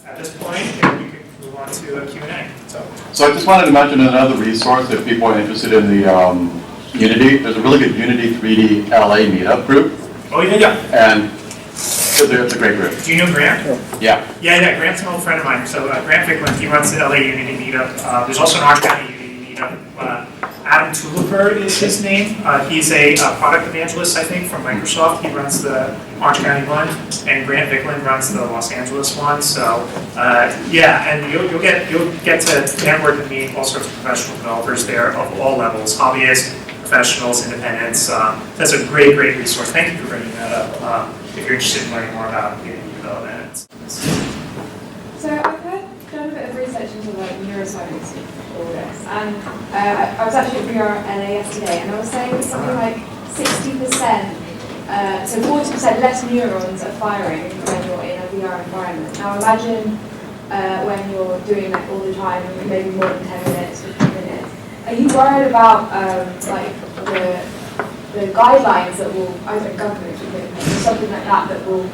at this point, maybe we could move on to a Q&A. So I just wanted to mention another resource if people are interested in the Unity. There's a really good Unity 3D LA meetup group. Oh, yeah. And it's a great group. Do you know Grant? Yeah. Yeah. Grant's an old friend of mine. So Grant Vickland, he runs the LA Unity meetup. There's also an Orange County Unity meetup. Adam Tuliper is his name. He's a product evangelist, I think, from Microsoft. He runs the Orange County one, and Grant Vickland runs the Los Angeles one. So yeah, and you'll get to network and meet all sorts of professional developers there of all levels, hobbyists, professionals, independents. That's a great resource. Thank you for bringing that up. If you're interested in learning more about Unity development. So I've done a bit of research into like neuroscience and all this, and I was actually at VR LA yesterday, and I was saying something like 60%, so 40% less neurons are firing when you're in a VR environment. Now imagine when you're doing that all the time, maybe more than 10 minutes, 15 minutes. Are you worried about like the guidelines that will, either government or something like that will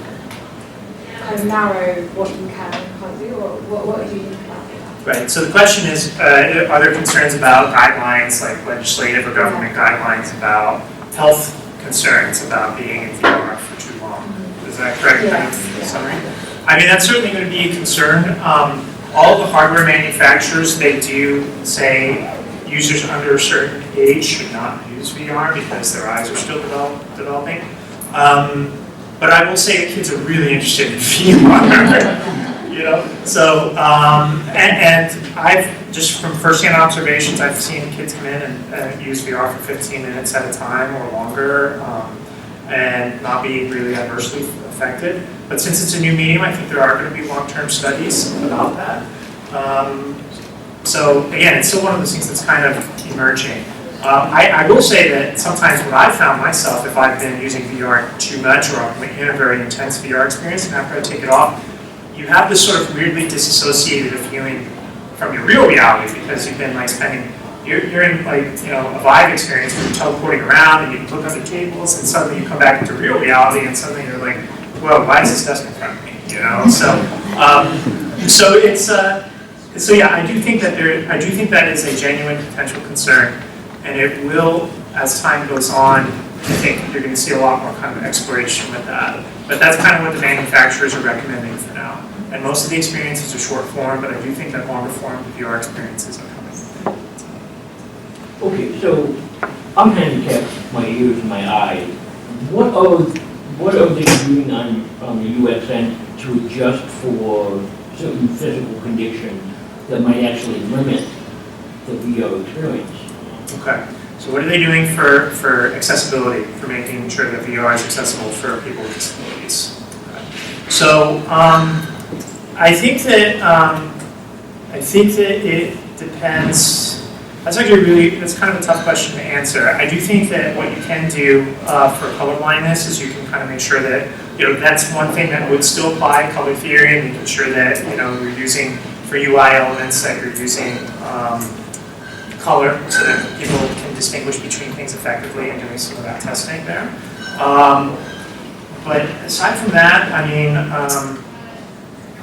kind of narrow what you can and can't do, or what do you think about that? Right, so the question is, are there concerns about guidelines, like legislative or government guidelines about health concerns about being in VR for too long? Is that correct? Yeah. Summary? I mean, that's certainly going to be a concern. All the hardware manufacturers, they do say users under a certain age should not use VR because their eyes are still developing. But I will say that kids are really interested in VR, you know? So, and I've, just from first-hand observations, I've seen kids come in and use VR for 15 minutes at a time or longer and not be really adversely affected. But since it's a new medium, I think there are going to be long-term studies about that. So again, it's still one of those things that's kind of emerging. I will say that sometimes what I've found myself, if I've been using VR too much or I'm in a very intense VR experience and after I take it off, you have this sort of weirdly disassociated feeling from your real reality because you've been like spending, you're in like, you know, a Vive experience where you're teleporting around and you can look under tables and suddenly you come back into real reality and suddenly you're like, well, why is this desk in front of me? You know, so it's, so yeah, I do think that is a genuine potential concern. And it will, as time goes on, I think you're going to see a lot more kind of exploration with that. But that's kind of what the manufacturers are recommending for now. And most of the experiences are short form, but I do think that longer form VR experiences are coming. Okay, so I'm handicapped, my ears and my eyes. What are they doing on the US end to adjust for certain physical conditions that might actually limit the VR experience? Okay, so what are they doing for accessibility, for making sure that VR is accessible for people with disabilities? Okay. So I think that it depends. That's actually that's kind of a tough question to answer. I do think that what you can do for color blindness is you can kind of make sure that, you know, that's one thing that would still apply, color theory, and making sure that, you know, you're using, for UI elements, that you're using color so that people can distinguish between things effectively and doing some of that testing there. But aside from that, I mean,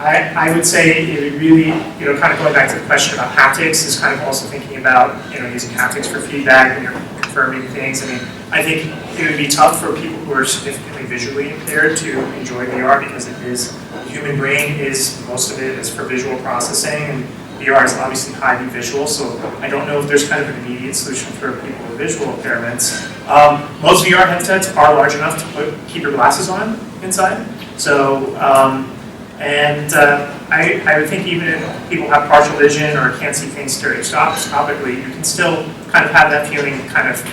I would say it would really, you know, kind of going back to the question about haptics is kind of also thinking about, you know, using haptics for feedback when you're confirming things. I mean, I think it would be tough for people who are significantly visually impaired to enjoy VR because it is, the human brain is, most of it is for visual processing, and VR is obviously highly visual, so I don't know if there's kind of an immediate solution for people with visual impairments. Most VR headsets are large enough to keep your glasses on inside, so I would think even if people have partial vision or can't see things stereoscopically, you can still kind of have that feeling kind of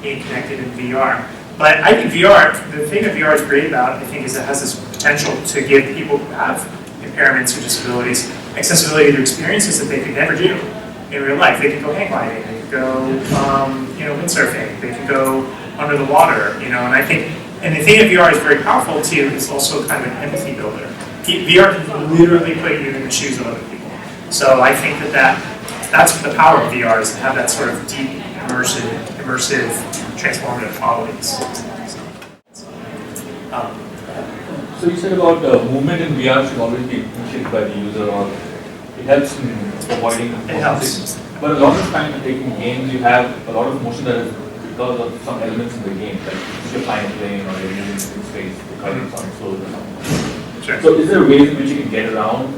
being connected in VR. But I think VR, the thing that VR is great about, I think, is it has this potential to give people who have impairments or disabilities accessibility to experiences that they could never do in real life. They could go hang gliding, they could go, you know, windsurfing, they could go under the water, you know. And I think, and the thing that VR is very powerful too is also kind of an empathy builder. VR can literally put you in the shoes of other people. So I think that's the power of VR, is to have that sort of deep, immersive, transformative qualities. So you said about movement in VR should always be initiated by the user, or it helps in avoiding motion helps. sickness. But a lot of times when taking games, you have a lot of motion that is because of some elements in the game, like if you're flying a plane or you're moving in space, the currents on slow or something. Sure. So is there ways in which you can get around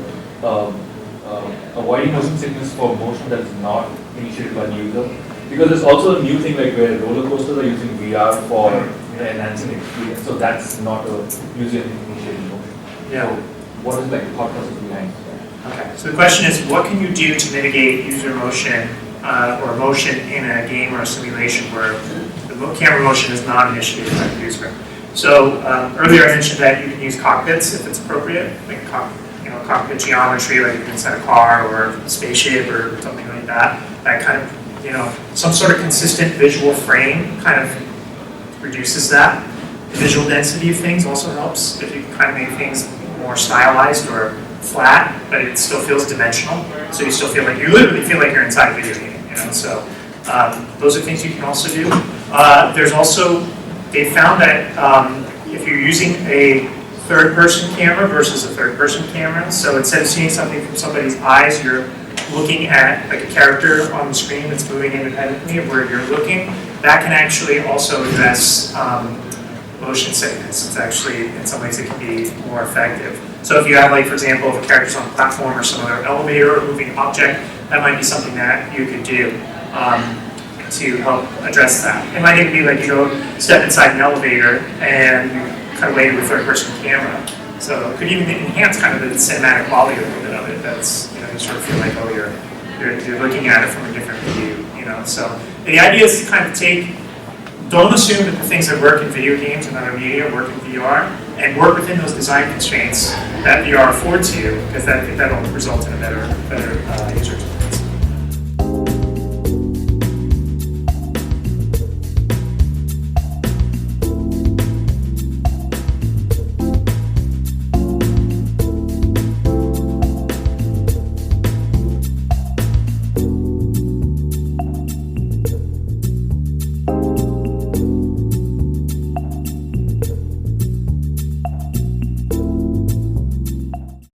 avoiding motion sickness for motion that is not initiated by the user? Because there's also a new thing like where roller coasters are using VR for enhancing experience, so that's not a user-initiated motion. Yeah. So what is like the thought process behind that? Okay, so the question is, what can you do to mitigate user motion or motion in a game or a simulation where the camera motion is not initiated by the user? So earlier I mentioned that you can use cockpits if it's appropriate, like cockpit geometry, like inside a car or a spaceship or something like that. That kind of, some sort of consistent visual frame kind of reduces that. The visual density of things also helps if you can kind of make things more stylized or flat, but it still feels dimensional. So you still feel like, you literally feel like you're inside a video game, So those are things you can also do. There's also, they found that if you're using a third-person camera versus a third-person camera, so instead of seeing something from somebody's eyes, you're looking at like a character on the screen that's moving independently of where you're looking, that can actually also address motion sickness. It's actually, in some ways, it can be more effective. So if you have, like, for example, if a character's on a platform or some other elevator or moving object, that might be something that you could do to help address that. It might even be like you go step inside an elevator and you kind of wait with a third-person camera. So it could even enhance kind of the cinematic quality a little bit of it. That's, you sort of feel like, oh, you're looking at it from a different view, So the idea is to kind of don't assume that the things that work in video games and other media work in VR, and work within those design constraints that VR affords you, because that'll result in a better user experience.